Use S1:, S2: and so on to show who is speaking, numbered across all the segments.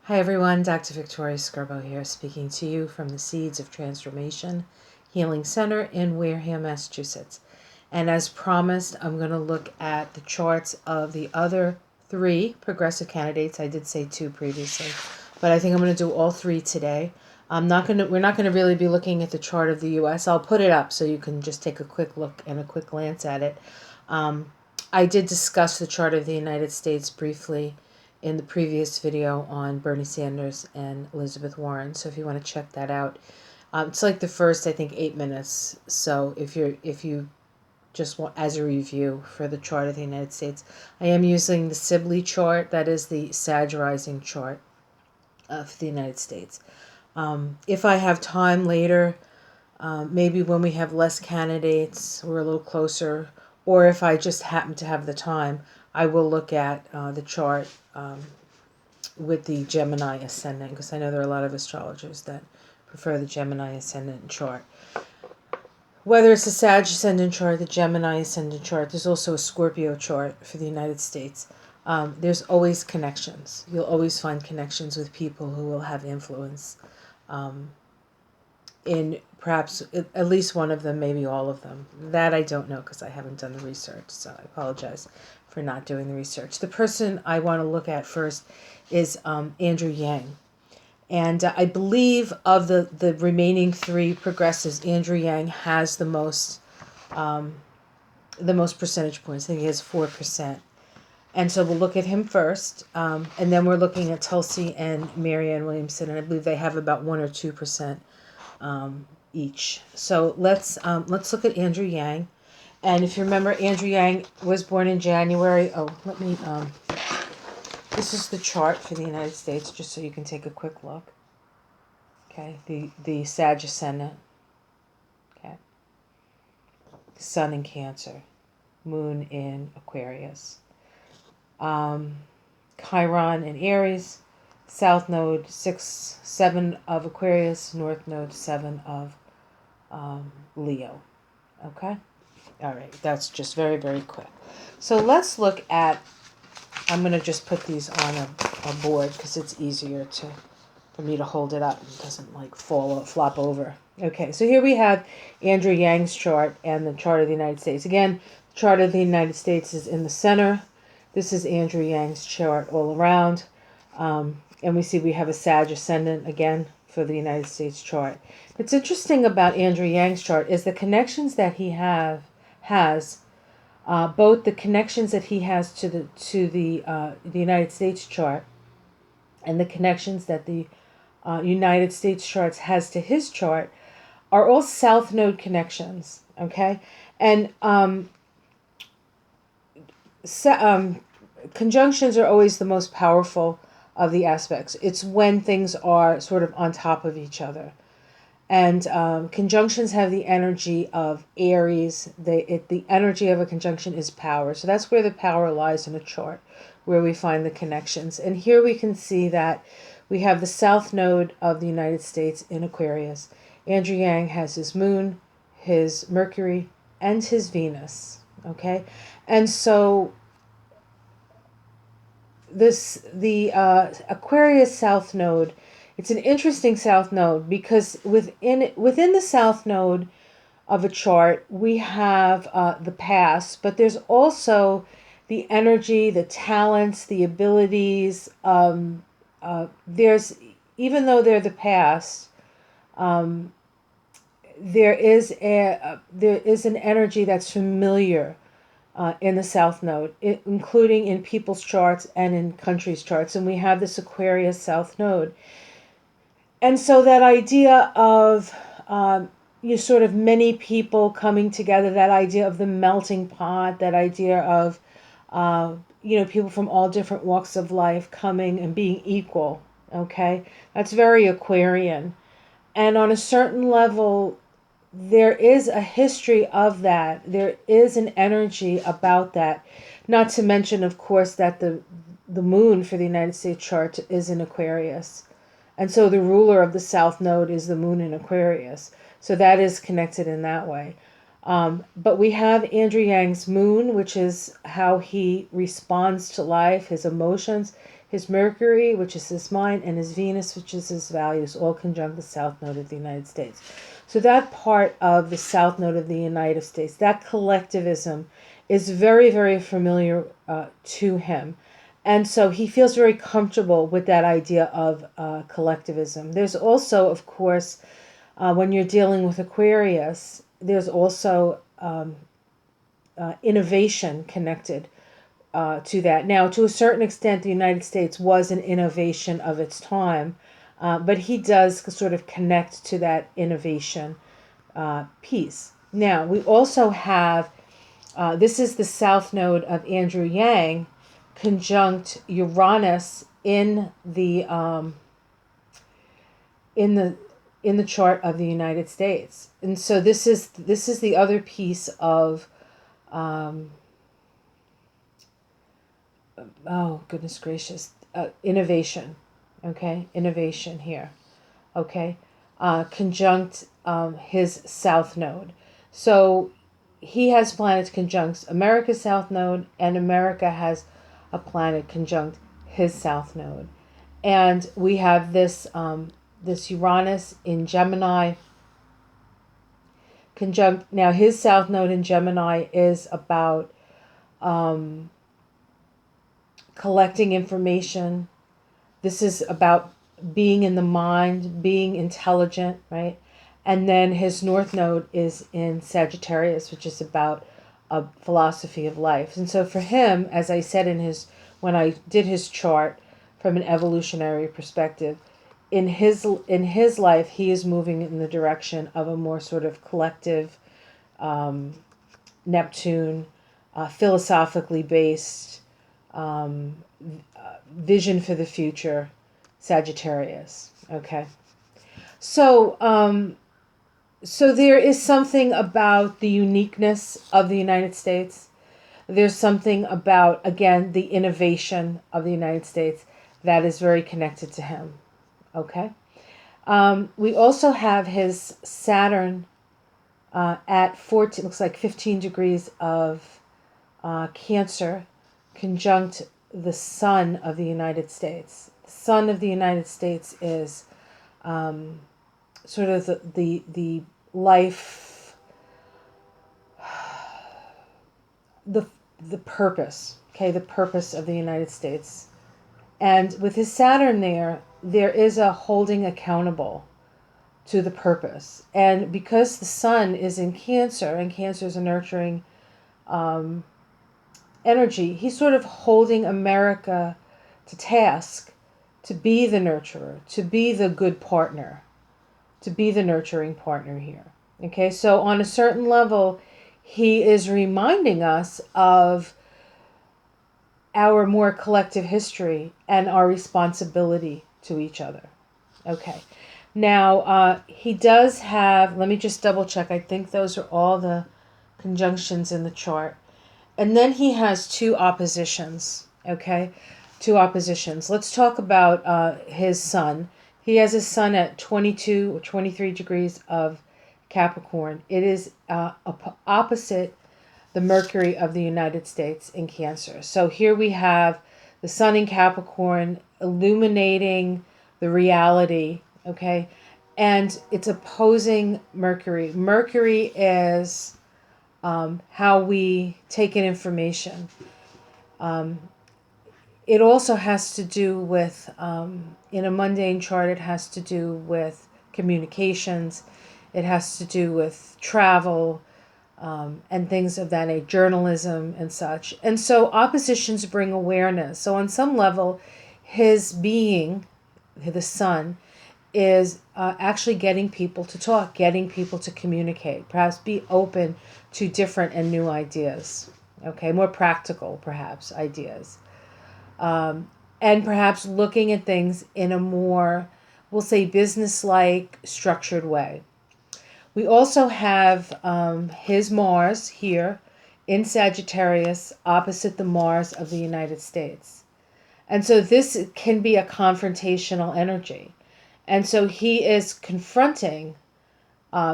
S1: Hi everyone, Dr. Victoria Skirbo here, speaking to you from the Seeds of Transformation Healing Center in Wareham, Massachusetts. And as promised, I'm going to look at the charts of the other three progressive candidates. I did say two previously, but I think I'm going to do all three today. We're not going to really be looking at the chart of the US. I'll put it up so you can just take a quick look and a quick glance at it. I did discuss the chart of the United States briefly in the previous video on Bernie Sanders and Elizabeth Warren. So if you want to check that out, it's like the first, I think, 8 minutes. So if you just want as a review for the chart of the United States, I am using the Sibley chart. That is the Sag rising chart of the United States. If I have time later, maybe when we have less candidates, we're a little closer, or if I just happen to have the time, I will look at the chart with the Gemini ascendant, because I know there are a lot of astrologers that prefer the Gemini ascendant chart. Whether it's the Sag ascendant chart, the Gemini ascendant chart, there's also a Scorpio chart for the United States. There's always connections. You'll always find connections with people who will have influence in perhaps at least one of them, maybe all of them. That I don't know because I haven't done the research, so I apologize for not doing the research. The person I want to look at first is Andrew Yang. And I believe of the remaining three progressives, Andrew Yang has the most percentage points. I think he has 4%. And so we'll look at him first. And then we're looking at Tulsi and Marianne Williamson, and I believe they have about 1 or 2% each. So let's look at Andrew Yang. And if you remember, Andrew Yang was born in January. This is the chart for the United States, just so you can take a quick look. Okay, the Sag ascendant. Okay, Sun in Cancer, Moon in Aquarius, Chiron in Aries, South Node 7 of Aquarius, North Node 7 of Leo. Okay, all right, that's just very, very quick. So let's look at. I'm going to just put these on a board because it's easier for me to hold it up. It doesn't like flop over. Okay, so here we have Andrew Yang's chart and the chart of the United States. Again, the chart of the United States is in the center. This is Andrew Yang's chart all around. And we see we have a Sag ascendant again for the United States chart. What's interesting about Andrew Yang's chart is the connections that he has. Both the connections that he has to the United States chart and the connections that the United States charts has to his chart are all South Node connections. Okay, and conjunctions are always the most powerful of the aspects. It's when things are sort of on top of each other. And conjunctions have the energy of Aries. The energy of a conjunction is power. So that's where the power lies in a chart, where we find the connections. And here we can see that we have the South Node of the United States in Aquarius. Andrew Yang has his Moon, his Mercury, and his Venus. Okay? And so the Aquarius South Node, it's an interesting South Node because within the South Node of a chart, we have the past, but there's also the energy, the talents, the abilities. There's, even though they're the past, there is an energy that's familiar in the South Node, including in people's charts and in countries' charts. And we have this Aquarius South Node. And so that idea of sort of many people coming together, that idea of the melting pot, that idea of people from all different walks of life coming and being equal. Okay, that's very Aquarian. And on a certain level, there is a history of that. There is an energy about that. Not to mention, of course, that the moon for the United States chart is in Aquarius. And so the ruler of the South Node is the moon in Aquarius. So that is connected in that way. But we have Andrew Yang's moon, which is how he responds to life, his emotions. His Mercury, which is his mind, and his Venus, which is his values, all conjunct the South Node of the United States. So that part of the South Node of the United States, that collectivism, is very, very familiar to him. And so he feels very comfortable with that idea of collectivism. There's also, of course, when you're dealing with Aquarius, there's also innovation connected to that. Now, to a certain extent, the United States was an innovation of its time, but he does sort of connect to that innovation piece. Now, we also have, this is the South Node of Andrew Yang, conjunct Uranus in the chart of the United States. And so this is the other piece of oh goodness gracious, innovation. Okay, innovation here. Okay, conjunct his South Node. So he has planets conjunct America's South Node, and America has a planet conjunct his South Node. And we have this this Uranus in Gemini conjunct. Now his South Node in Gemini is about collecting information. This is about being in the mind, being intelligent, right? And then his North Node is in Sagittarius, which is about a philosophy of life. And so for him, as I said when I did his chart from an evolutionary perspective, in his life, he is moving in the direction of a more sort of collective Neptune, philosophically based vision for the future, Sagittarius. Okay, so so there is something about the uniqueness of the United States. There's something about, again, the innovation of the United States that is very connected to him. Okay. We also have his Saturn at 14, looks like 15 degrees of Cancer, conjunct the Sun of the United States. The Sun of the United States is sort of the life, the purpose, okay, the purpose of the United States. And with his Saturn there is a holding accountable to the purpose. And because the Sun is in Cancer, and Cancer is a nurturing energy, he's sort of holding America to task to be the nurturer, to be the good partner, to be the nurturing partner here. Okay, so on a certain level, he is reminding us of our more collective history and our responsibility to each other. Okay, now he does have, let me just double check, I think those are all the conjunctions in the chart. And then he has two oppositions, okay? Two oppositions. Let's talk about his Sun. He has his Sun at 22 or 23 degrees of Capricorn. It is opposite the Mercury of the United States in Cancer. So here we have the Sun in Capricorn illuminating the reality, okay? And it's opposing Mercury. Mercury is how we take in information. It also has to do with, in a mundane chart, it has to do with communications. It has to do with travel and things of that nature, journalism and such. And so oppositions bring awareness. So on some level, his being, the Sun, is actually getting people to talk, getting people to communicate, perhaps be open to different and new ideas, okay, more practical, perhaps, ideas. And perhaps looking at things in a more, we'll say, business-like, structured way. We also have his Mars here in Sagittarius opposite the Mars of the United States. And so this can be a confrontational energy. And so he is confronting,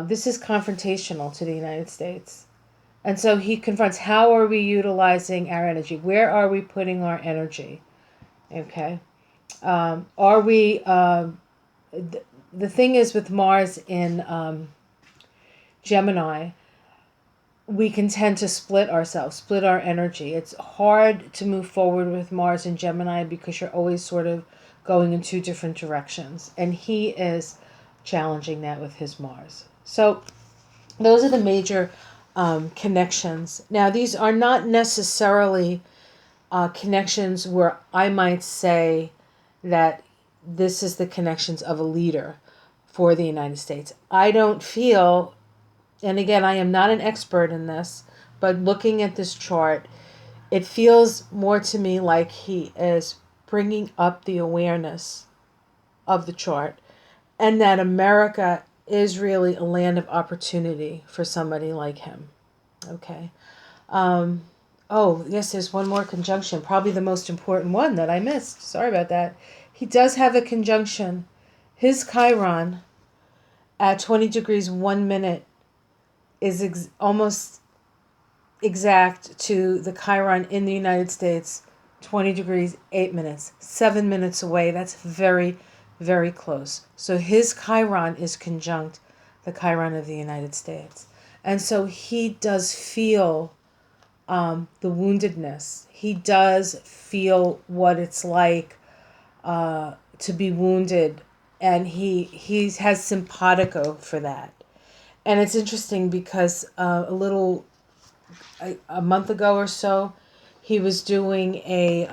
S1: this is confrontational to the United States. And so he confronts, how are we utilizing our energy? Where are we putting our energy? Okay. Are we, the thing is with Mars in Gemini, we can tend to split ourselves, split our energy. It's hard to move forward with Mars in Gemini because you're always sort of going in two different directions. And he is challenging that with his Mars. So those are the major connections. Now, these are not necessarily connections where I might say that this is the connections of a leader for the United States. I don't feel, and again, I am not an expert in this, but looking at this chart, it feels more to me like he is bringing up the awareness of the chart and that America is really a land of opportunity for somebody like him. Okay. Oh, yes, there's one more conjunction, probably the most important one that I missed. Sorry about that. He does have a conjunction. His Chiron at 20 degrees 1 minute is almost exact to the Chiron in the United States, 20 degrees 8 minutes, 7 minutes away. That's very, very close. So his Chiron is conjunct the Chiron of the United States. And so he does feel the woundedness. He does feel what it's like to be wounded, and he has simpatico for that. And it's interesting because a month ago or so, he was doing a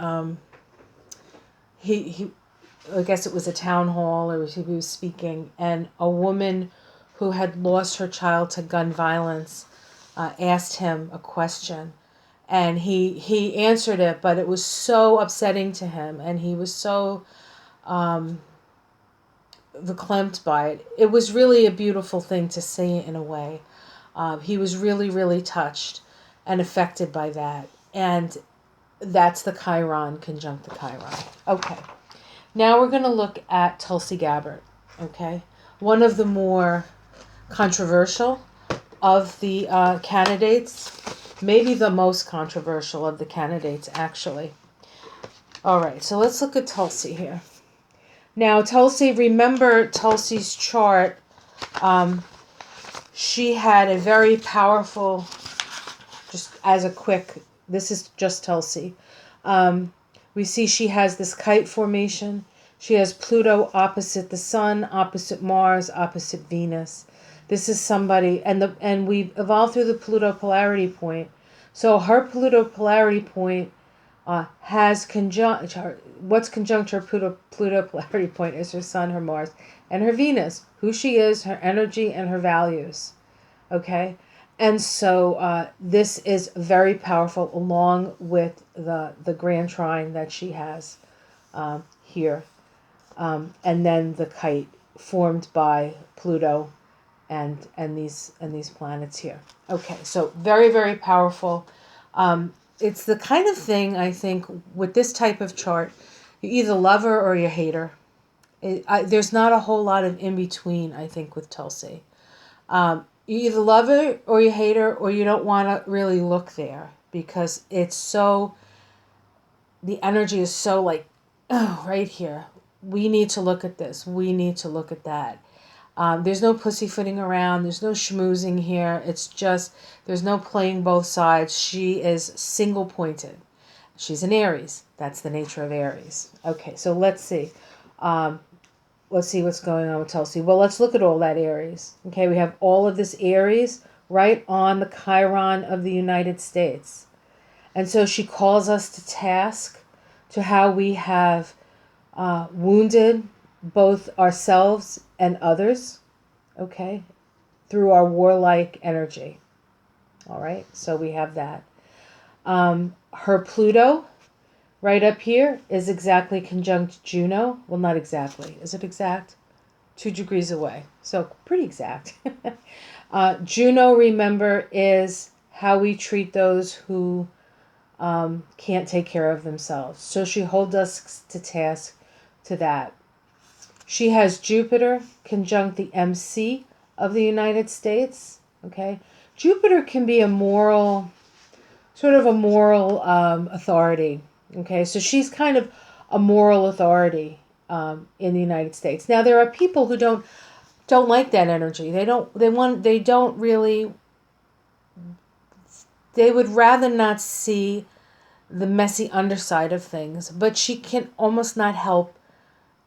S1: he I guess it was a town hall, or he was speaking, and a woman who had lost her child to gun violence asked him a question. And he answered it, but it was so upsetting to him, and he was so verklempt by it. It was really a beautiful thing to see in a way. He was really, really touched and affected by that. And that's the Chiron conjunct the Chiron. Okay. Now we're going to look at Tulsi Gabbard. Okay. One of the more controversial of the candidates. Maybe the most controversial of the candidates, actually. All right, so let's look at Tulsi here. Now, Tulsi, remember Tulsi's chart. She had a very powerful, just as a quick, this is just Tulsi. We see she has this kite formation. She has Pluto opposite the Sun, opposite Mars, opposite Venus. This is somebody, and we evolved through the Pluto polarity point. So her Pluto polarity point has conjunct, what's conjunct her Pluto polarity point is her Sun, her Mars, and her Venus, who she is, her energy, and her values. Okay? And so this is very powerful, along with the grand trine that she has here. And then the kite formed by Pluto and these planets here. Okay, so very, very powerful. It's the kind of thing, I think, with this type of chart, you either love her or you hate her. There's not a whole lot of in-between, I think, with Tulsi. You either love her or you hate her, or you don't want to really look there, because it's so, the energy is so like, oh, right here. We need to look at this. We need to look at that. There's no pussyfooting around. There's no schmoozing here. It's just, there's no playing both sides. She is single pointed. She's an Aries. That's the nature of Aries. Okay, so let's see. Let's see what's going on with Tulsi. Well, let's look at all that Aries. Okay, we have all of this Aries right on the Chiron of the United States. And so she calls us to task to how we have wounded both ourselves and others, okay, through our warlike energy. All right, so we have that. Her Pluto, right up here, is exactly conjunct Juno. Well, not exactly. Is it exact? 2 degrees away. So pretty exact. Juno, remember, is how we treat those who can't take care of themselves. So she holds us to task to that. She has Jupiter conjunct the MC of the United States. Okay, Jupiter can be a moral, sort of a moral authority. Okay, so she's kind of a moral authority in the United States. Now there are people who don't like that energy. They don't really. They would rather not see the messy underside of things, but she can almost not help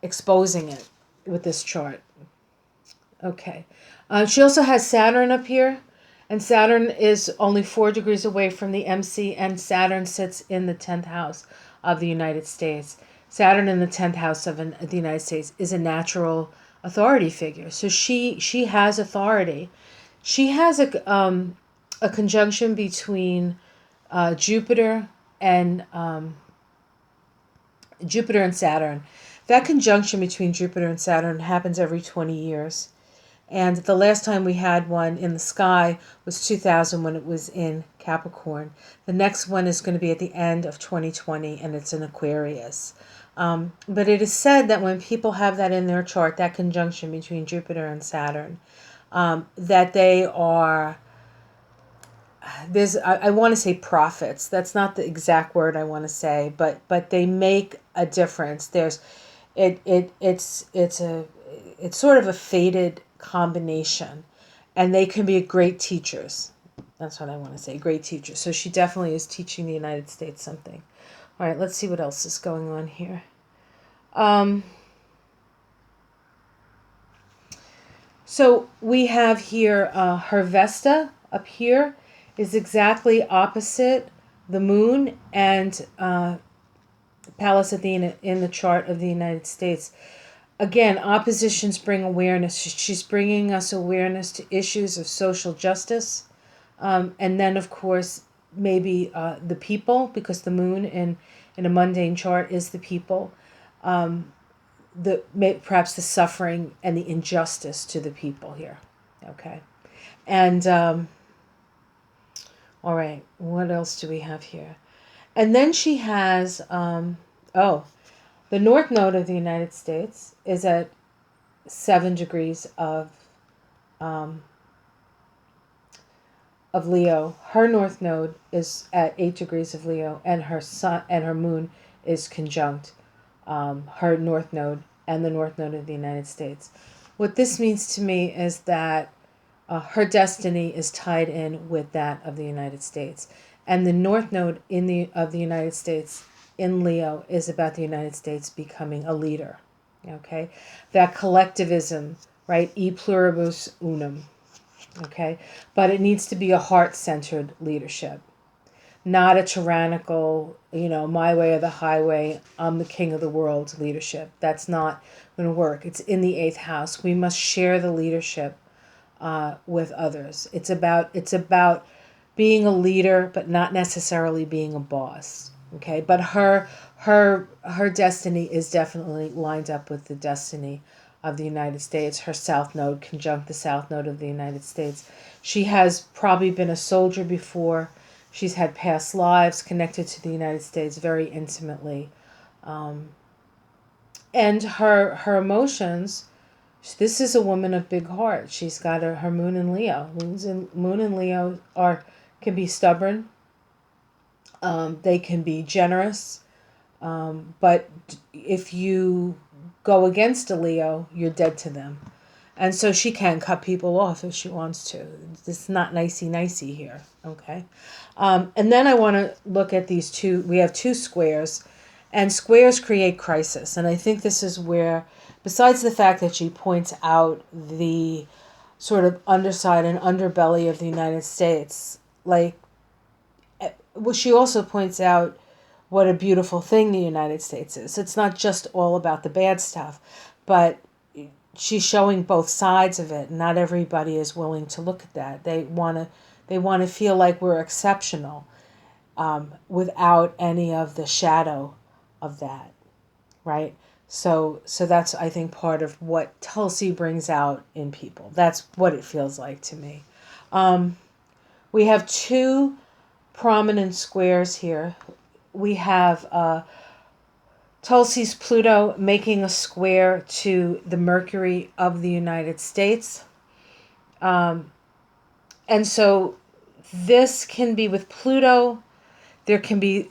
S1: exposing it with this chart. Okay. She also has Saturn up here, and Saturn is only 4 degrees away from the MC, and Saturn sits in the 10th house of the United States. Saturn in the 10th house of the United States is a natural authority figure. So she has authority. She has a conjunction between Jupiter and Saturn. That conjunction between Jupiter and Saturn happens every 20 years. And the last time we had one in the sky was 2000 when it was in Capricorn. The next one is going to be at the end of 2020, and it's in Aquarius. But it is said that when people have that in their chart, that conjunction between Jupiter and Saturn, that they are, I want to say prophets. That's not the exact word I want to say, but they make a difference. It's sort of a fated combination, and they can be great teachers. That's what I want to say, great teachers. So she definitely is teaching the United States something. All right, let's see what else is going on here. So we have here her Vesta up here is exactly opposite the moon and Pallas Athena in the chart of the United States. Again, oppositions bring awareness. She's bringing us awareness to issues of social justice. And then, of course, maybe the people, because the moon in a mundane chart is the people. Perhaps the suffering and the injustice to the people here. Okay. And, all right, what else do we have here? And then she has, the North Node of the United States is at 7 degrees of Leo. Her North Node is at 8 degrees of Leo, and her sun and her moon is conjunct her North Node and the North Node of the United States. What this means to me is that her destiny is tied in with that of the United States, and the North Node of the United States in Leo is about the United States becoming a leader. Okay, that collectivism, right? E pluribus unum. Okay, but it needs to be a heart-centered leadership, not a tyrannical, my way or the highway, I'm the king of the world leadership. That's not going to work. It's in the 8th house. We must share the leadership with others. It's about being a leader, but not necessarily being a boss. Okay, but her destiny is definitely lined up with the destiny of the United States. Her South Node conjunct the South Node of the United States. She has probably been a soldier before. She's had past lives connected to the United States very intimately. And her emotions, this is a woman of big heart. She's got her moon in Leo. Moon and Leo can be stubborn. They can be generous. But if you go against a Leo, you're dead to them. And so she can cut people off if she wants to. It's not nicey here, okay? And then I want to look at these two. We have two squares, and squares create crisis. And I think this is where, besides the fact that she points out the sort of underside and underbelly of the United States, she also points out what a beautiful thing the United States is. It's not just all about the bad stuff, but she's showing both sides of it. Not everybody is willing to look at that. They want to feel like we're exceptional without any of the shadow of that, right? So that's, I think, part of what Tulsi brings out in people. That's what it feels like to me. We have two prominent squares here. We have Tulsi's Pluto making a square to the Mercury of the United States. And so this can be with Pluto. There can be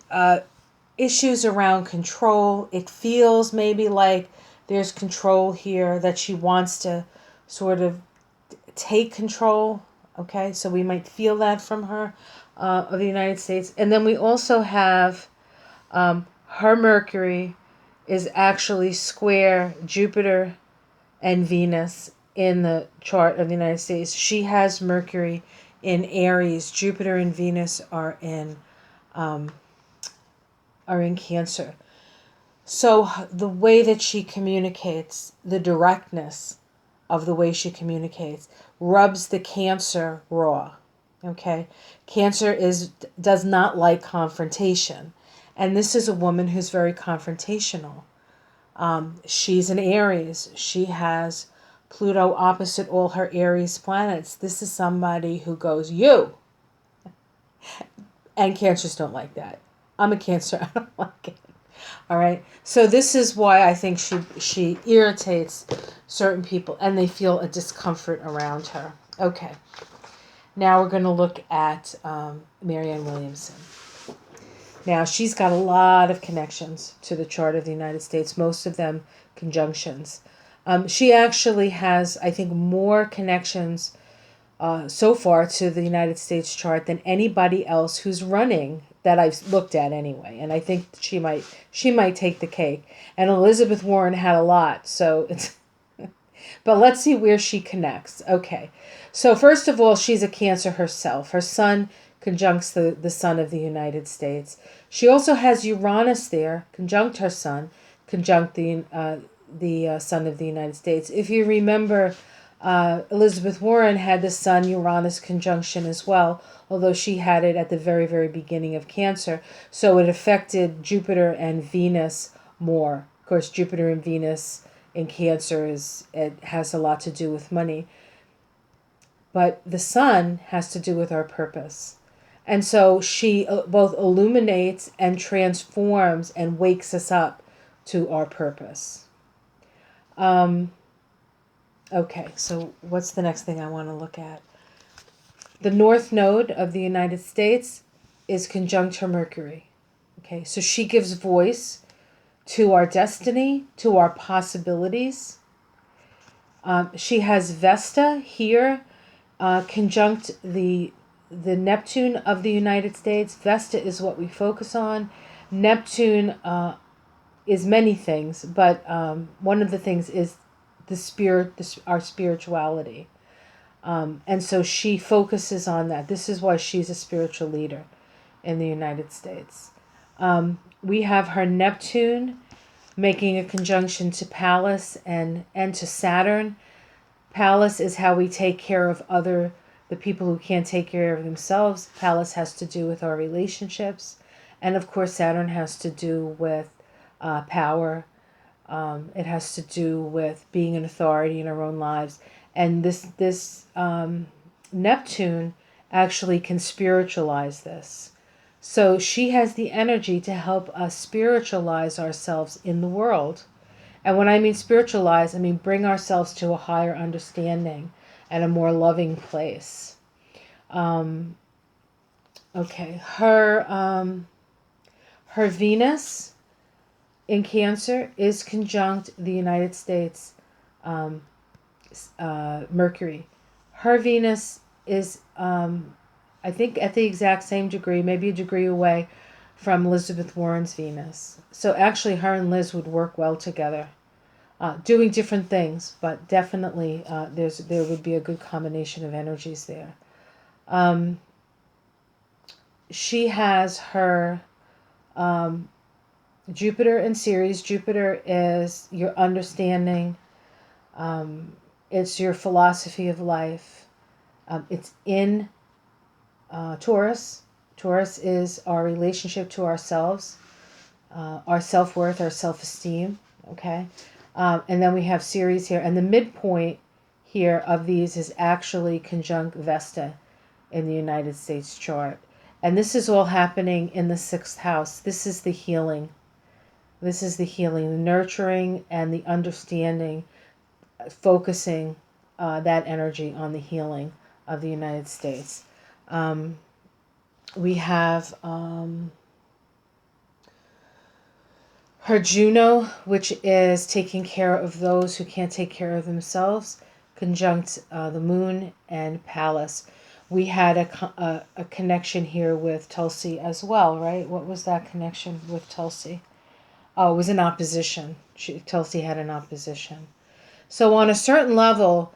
S1: issues around control. It feels maybe like there's control here, that she wants to sort of take control. Okay, so we might feel that from her, of the United States. And then we also have her Mercury is actually square Jupiter and Venus in the chart of the United States. She has Mercury in Aries. Jupiter and Venus are in Cancer. So the way that she communicates, the directness of the way she communicates, rubs the Cancer raw. Okay, Cancer does not like confrontation, and this is a woman who's very confrontational. She's an Aries. She has Pluto opposite all her Aries planets. This is somebody who goes, you. And Cancers don't like that. I'm a Cancer. I don't like it. All right. So this is why I think she irritates certain people and they feel a discomfort around her. Okay. Now we're going to look at Marianne Williamson. Now, she's got a lot of connections to the chart of the United States, most of them conjunctions. She actually has, I think, more connections so far to the United States chart than anybody else who's running that I've looked at anyway. And I think she might take the cake. And Elizabeth Warren had a lot, so it's... But let's see where she connects. Okay. So first of all, she's a Cancer herself. Her sun conjuncts the sun of the United States. She also has Uranus there, conjunct her sun, conjunct the sun of the United States. If you remember, Elizabeth Warren had the Sun-Uranus conjunction as well, although she had it at the very, very beginning of Cancer. So it affected Jupiter and Venus more. Of course, Jupiter and Venus in Cancer it has a lot to do with money. But the sun has to do with our purpose. And so she both illuminates and transforms and wakes us up to our purpose. Okay, so what's the next thing I want to look at? The North Node of the United States is conjunct her Mercury. Okay, so she gives voice to our destiny, to our possibilities. She has Vesta here, conjunct the Neptune of the United States. Vesta is what we focus on. Neptune is many things, but one of the things is the spirit, our spirituality. And so she focuses on that. This is why she's a spiritual leader in the United States. We have her Neptune making a conjunction to Pallas and to Saturn. Pallas is how we take care of the people who can't take care of themselves. Pallas has to do with our relationships. And of course, Saturn has to do with power. It has to do with being an authority in our own lives. And this Neptune actually can spiritualize this. So she has the energy to help us spiritualize ourselves in the world. And when I mean spiritualize, I mean bring ourselves to a higher understanding and a more loving place. Okay, her Venus in Cancer is conjunct the United States Mercury. Her Venus is, I think, at the exact same degree, maybe a degree away from Elizabeth Warren's Venus. So actually, her and Liz would work well together, doing different things, but definitely there would be a good combination of energies there. She has her Jupiter in Ceres. Jupiter is your understanding. It's your philosophy of life. It's in Taurus. Taurus is our relationship to ourselves, our self-worth, our self-esteem. Okay. And then we have Ceres here. And the midpoint here of these is actually conjunct Vesta in the United States chart. And this is all happening in the 6th house. This is the healing. This is the healing, the nurturing and the understanding, focusing that energy on the healing of the United States. We have Her Juno, which is taking care of those who can't take care of themselves, conjunct the moon and Pallas. We had a connection here with Tulsi as well, right? What was that connection with Tulsi? Oh, it was an opposition. Tulsi had an opposition. So on a certain level,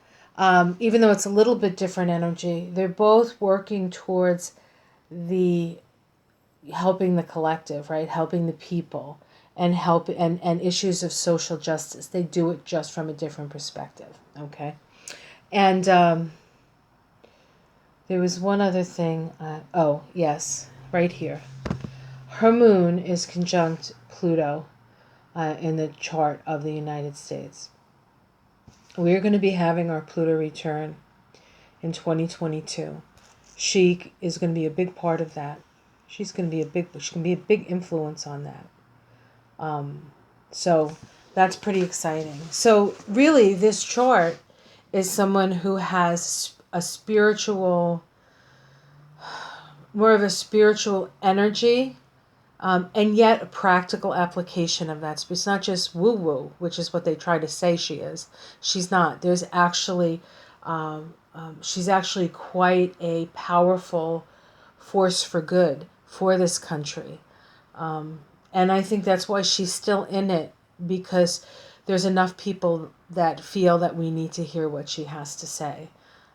S1: even though it's a little bit different energy, they're both working towards the helping the collective, right? Helping the people and and issues of social justice. They do it just from a different perspective, okay? And there was one other thing. Oh, yes, right here. Her moon is conjunct Pluto in the chart of the United States. We're going to be having our Pluto return in 2022. She is going to be a big part of that. She can be a big influence on that. So that's pretty exciting. So really, this chart is someone who has a spiritual, more of a spiritual energy, and yet a practical application of that. So it's not just woo-woo, which is what they try to say she is. She's not. There's actually, she's actually quite a powerful force for good for this country. And I think that's why she's still in it, because there's enough people that feel that we need to hear what she has to say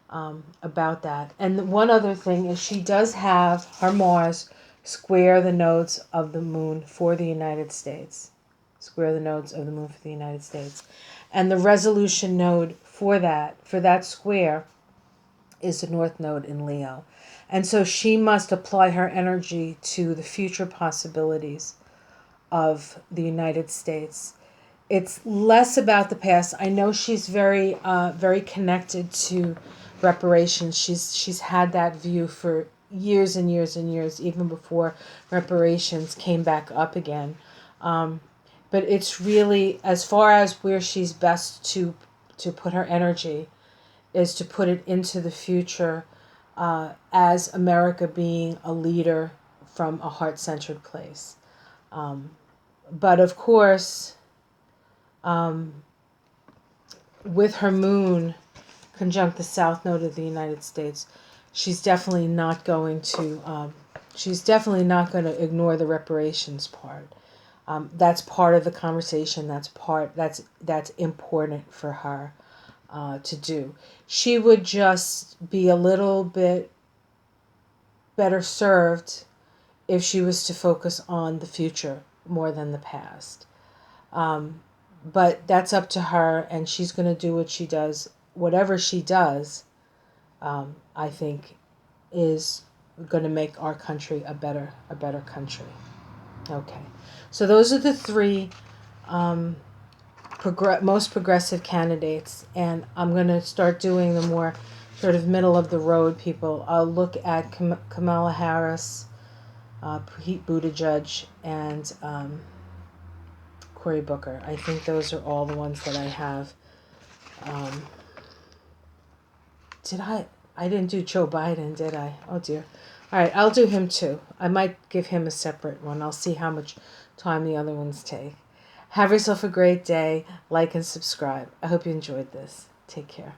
S1: about that. And one other thing is she does have her Mars square the nodes of the moon for the United States. Square the nodes of the moon for the United States. And the resolution node for that square, is the North Node in Leo. And so she must apply her energy to the future possibilities of the United States. It's less about the past. I know she's very connected to reparations. She's had that view for years and years and years, even before reparations came back up again. But it's really, as far as where she's best to put her energy, is to put it into the future as America being a leader from a heart-centered place. But of course, with her moon conjunct the south node of the United States, she's definitely not going to ignore the reparations part. That's part of the conversation. That's important for her to do. She would just be a little bit better served if she was to focus on the future more than the past. But that's up to her, and she's going to do what she does. Whatever she does, I think, is going to make our country a better country. Okay, so those are the three most progressive candidates, and I'm going to start doing the more sort of middle of the road people. I'll look at Kamala Harris, Pete Buttigieg, and Cory Booker. I think those are all the ones that I have. I didn't do Joe Biden, did I? Oh dear. All right, I'll do him too. I might give him a separate one. I'll see how much time the other ones take. Have yourself a great day. Like and subscribe. I hope you enjoyed this. Take care.